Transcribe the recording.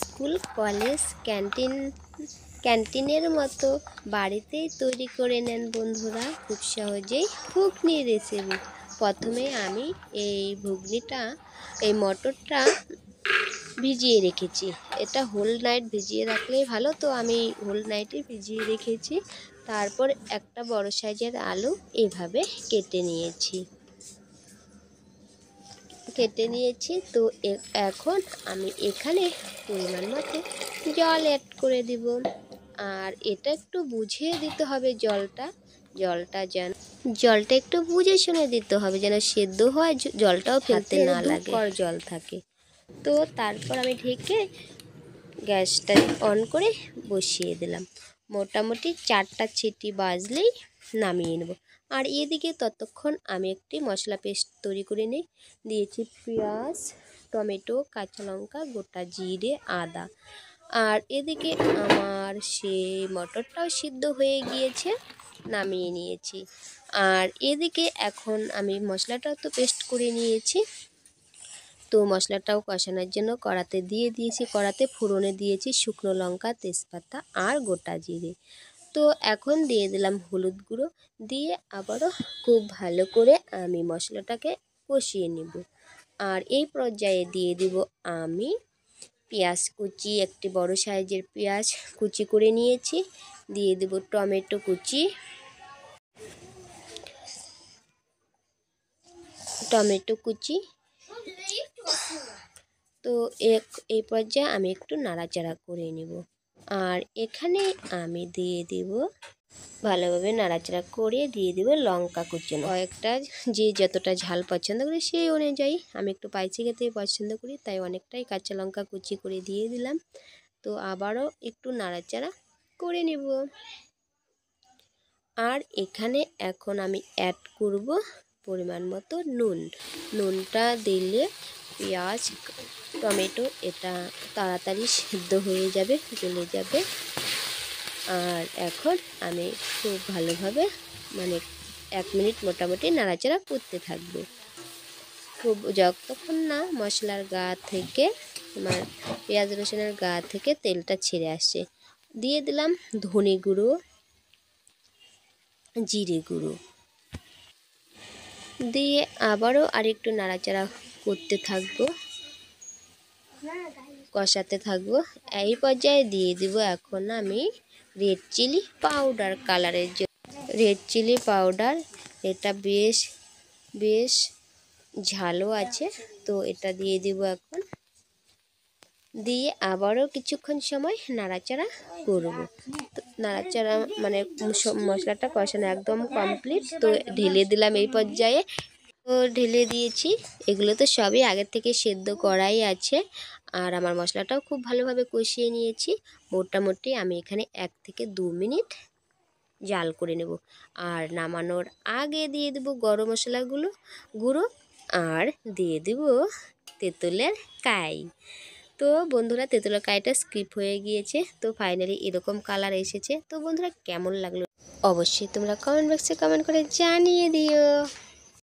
School college ক্যান্টিনের মতো বাড়িতেই তৈরি করে নেন বন্ধুরা খুব সহজেই ঘুগনি রেসিপি। প্রথমে আমি এই মটরটা ভিজিয়ে রেখেছি। এটা হোল নাইট ভিজিয়ে রাখলেই ভালো, তো আমি হোল নাইটে ভিজিয়ে রেখেছি। তারপর একটা বড় সাইজের আলু এভাবে কেটে নিয়েছি। তো এখন আমি এখানে পরিমাণ মতো জল অ্যাড করে দিব। আর এটা একটু বুঝিয়ে দিতে হবে, জলটা একটু বুঝে শুনে দিতে হবে, যেন সেদ্ধ হয়, জলটাও ফেলতে না লাগে, জল থাকে। তো তারপর আমি ঢেকে গ্যাসটা অন করে বসিয়ে দিলাম। মোটামুটি 4টা সিটি বাজলেই নামিয়ে নেব। আর এদিকে ততক্ষণ আমি একটি মশলা পেস্ট তৈরি করে দিয়েছি পেঁয়াজ, টমেটো, কাঁচা লঙ্কা, গোটা জিরে, আদা। আর এদিকে আমার সেই মটরটাও সিদ্ধ হয়ে গিয়েছে, নামিয়ে নিয়েছি। আর এদিকে এখন আমি মশলাটাও তো পেস্ট করে নিয়েছি, তো মশলাটাও কষানোর জন্য কড়াতে দিয়ে দিয়েছি। কড়াতে ফোড়নে দিয়েছি শুকনো লঙ্কা, তেজপাতা আর গোটা জিরে। তো এখন দিয়ে দিলাম হলুদ গুঁড়ো, দিয়ে আবারও খুব ভালো করে আমি মশলাটাকে কষিয়ে নেব। আর এই পর্যায়ে দিয়ে দিব আমি পেঁয়াজ কুচি, একটি বড় সাইজের পেঁয়াজ কুচি করে নিয়েছি। দিয়ে দেব টমেটো কুচি, তো এই পর্যায়ে আমি একটু নাড়াচাড়া করে নেব। আর এখানে আমি দিয়ে দেব, ভালোভাবে নাড়াচাড়া করে দিয়ে দেব লঙ্কা কুচানো কয়েকটা। যে যতটা ঝাল পছন্দ করে সেই অনুযায়ী, আমি একটু পাইচি খেতে পছন্দ করি, তাই অনেকটাই কাঁচা লঙ্কা কুচি করে দিয়ে দিলাম। তো আবারও একটু নাড়াচাড়া করে নেব। আর এখানে এখন আমি অ্যাড করব পরিমাণ মতো নুনটা দিলে পেঁয়াজ, টমেটো এটা তাড়াতাড়ি সিদ্ধ হয়ে যাবে, গলে যাবে। আর এখন আমি খুব ভালোভাবে 1 মিনিট মোটামুটি নাড়াচাড়া করতে থাকবো, যতক্ষণ না মশলার গা থেকে, পেঁয়াজ রসুনের গা থেকে তেলটা ছেড়ে আসছে। দিয়ে দিলাম ধনে গুঁড়ো, জিরে গুঁড়ো দিয়ে আবারও আরেকটু নাড়াচাড়া করতে থাকবো, কষাতে থাকবো। এই পর্যায়ে দিয়ে দিব এখন আমি রেড চিলি পাউডার, কালারের জন্য রেড চিলি পাউডার। এটা বেশ ঝালও আছে, তো এটা দিয়ে দিব এখন। দিয়ে আবারও কিছুক্ষণ সময় নাড়াচাড়া করব। তো নাড়াচাড়া মশলাটা কষানো একদম কমপ্লিট। তো ঢেলে দিলাম এই পর্যায়ে, তো ঢেলে দিয়েছি। এগুলো তো সবই আগের থেকে সেদ্ধ করাই আছে। আর আমার মশলাটাও খুব ভালোভাবে কষিয়ে নিয়েছি। মোটামুটি আমি এখানে 1 থেকে 2 মিনিট জাল করে নেব। আর নামানোর আগে দিয়ে দেব গরম গুঁড়ো, আর দিয়ে দেব তেঁতুলের কাই। তো বন্ধুরা, তেঁতুলের কাইটা স্কিপ হয়ে গিয়েছে। তো ফাইনালি এরকম কালার এসেছে। তো বন্ধুরা, কেমন লাগলো অবশ্যই তোমরা কমেন্ট বক্সে কমেন্ট করে জানিয়ে দিও।